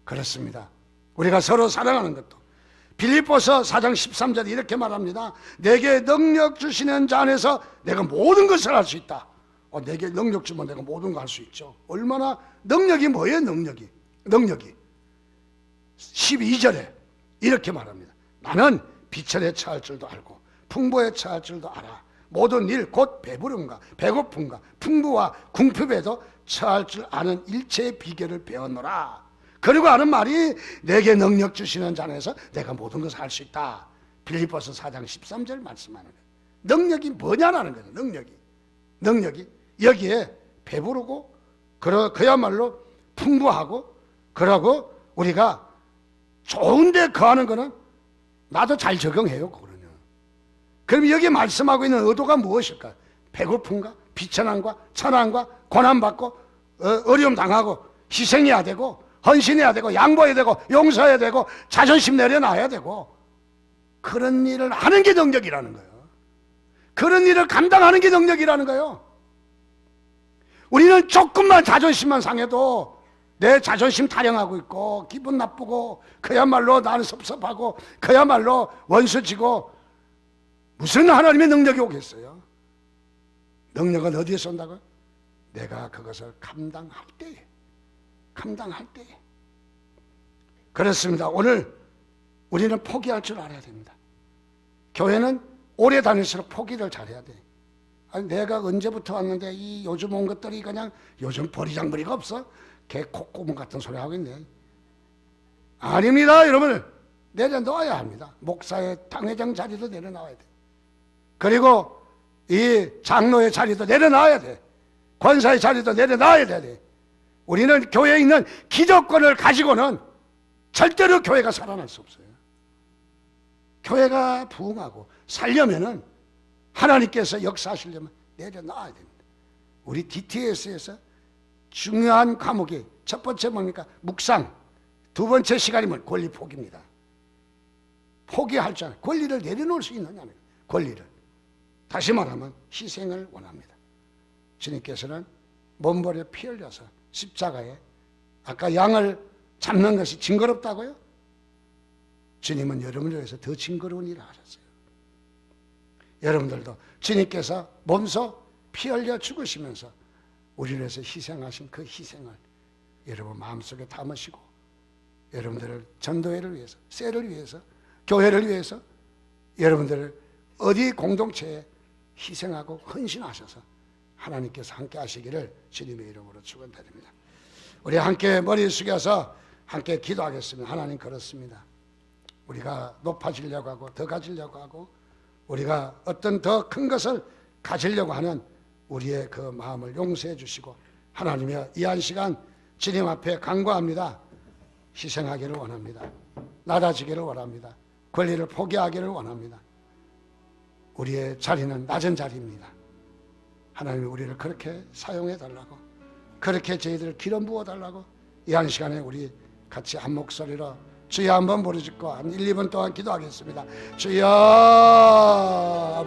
그렇습니다. 우리가 서로 사랑하는 것도 빌립보서 4장 13절에 이렇게 말합니다. 내게 능력 주시는 자 안에서 내가 모든 것을 할 수 있다. 내게 능력 주면 내가 모든 거 할 수 있죠. 얼마나 능력이 뭐예요? 능력이 12절에 이렇게 말합니다. 나는 비천에 처할 줄도 알고 풍부에 처할 줄도 알아. 모든 일 곧 배부름과 배고픔과 풍부와 궁핍에도 처할 줄 아는 일체의 비결을 배웠노라. 그리고 하는 말이 내게 능력 주시는 자 안에서 내가 모든 것을 할 수 있다. 빌립보서 4장 13절 말씀하는 거예요. 능력이 뭐냐라는 거예요. 능력이 여기에 배부르고 그야말로 풍부하고 그러고 우리가 좋은데 거하는 거는 나도 잘 적용해요. 그거는요. 그럼 여기 말씀하고 있는 의도가 무엇일까? 배고픔과 비천함과 천함과 고난받고 어려움 당하고 희생해야 되고 헌신해야 되고 양보해야 되고 용서해야 되고 자존심 내려놔야 되고 그런 일을 하는 게 능력이라는 거예요. 그런 일을 감당하는 게 능력이라는 거예요. 우리는 조금만 자존심만 상해도 내 자존심 타령하고 있고 기분 나쁘고 그야말로 나는 섭섭하고 그야말로 원수지고 무슨 하나님의 능력이 오겠어요? 능력은 어디에서 온다고요? 내가 그것을 감당할 때에. 그렇습니다. 오늘 우리는 포기할 줄 알아야 됩니다. 교회는 오래 다닐수록 포기를 잘해야 돼. 아니 내가 언제부터 왔는데 이 요즘 온 것들이 그냥 요즘 버리장머리가 없어? 개 콧구멍 같은 소리 하고 있네. 아닙니다. 여러분 내려놓아야 합니다. 목사의 당회장 자리도 내려놔야 돼. 그리고 이 장로의 자리도 내려놔야 돼. 권사의 자리도 내려놔야 돼. 우리는 교회에 있는 기득권을 가지고는 절대로 교회가 살아날 수 없어요. 교회가 부흥하고 살려면은 하나님께서 역사하시려면 내려놔야 됩니다. 우리 DTS에서 중요한 과목이 첫 번째 뭡니까? 묵상. 두 번째 시간이면 권리 포기입니다. 포기할 줄 권리를 내려놓을 수 있느냐는 거예요. 권리를. 다시 말하면 희생을 원합니다. 주님께서는 몸버려 피 흘려서 십자가에 아까 양을 잡는 것이 징그럽다고요? 주님은 여러분을 위해서 더 징그러운 일을 하셨어요. 여러분들도 주님께서 몸소 피 흘려 죽으시면서 우리를 위해서 희생하신 그 희생을 여러분 마음속에 담으시고 여러분들을 전도회를 위해서, 셀을 위해서, 교회를 위해서 여러분들을 어디 공동체에 희생하고 헌신하셔서 하나님께서 함께 하시기를 주님의 이름으로 축원드립니다. 우리 함께 머리 숙여서 함께 기도하겠습니다. 하나님, 그렇습니다. 우리가 높아지려고 하고 더 가지려고 하고 우리가 어떤 더 큰 것을 가지려고 하는 우리의 그 마음을 용서해 주시고 하나님이여, 이 한 시간 주님 앞에 간구합니다. 희생하기를 원합니다. 낮아지기를 원합니다. 권리를 포기하기를 원합니다. 우리의 자리는 낮은 자리입니다. 하나님이 우리를 그렇게 사용해 달라고, 그렇게 저희들을 기름 부어 달라고 이 한 시간에 우리 같이 한 목소리로 주여 한번 부르짖고 한 1, 2분 동안 기도하겠습니다. 주여.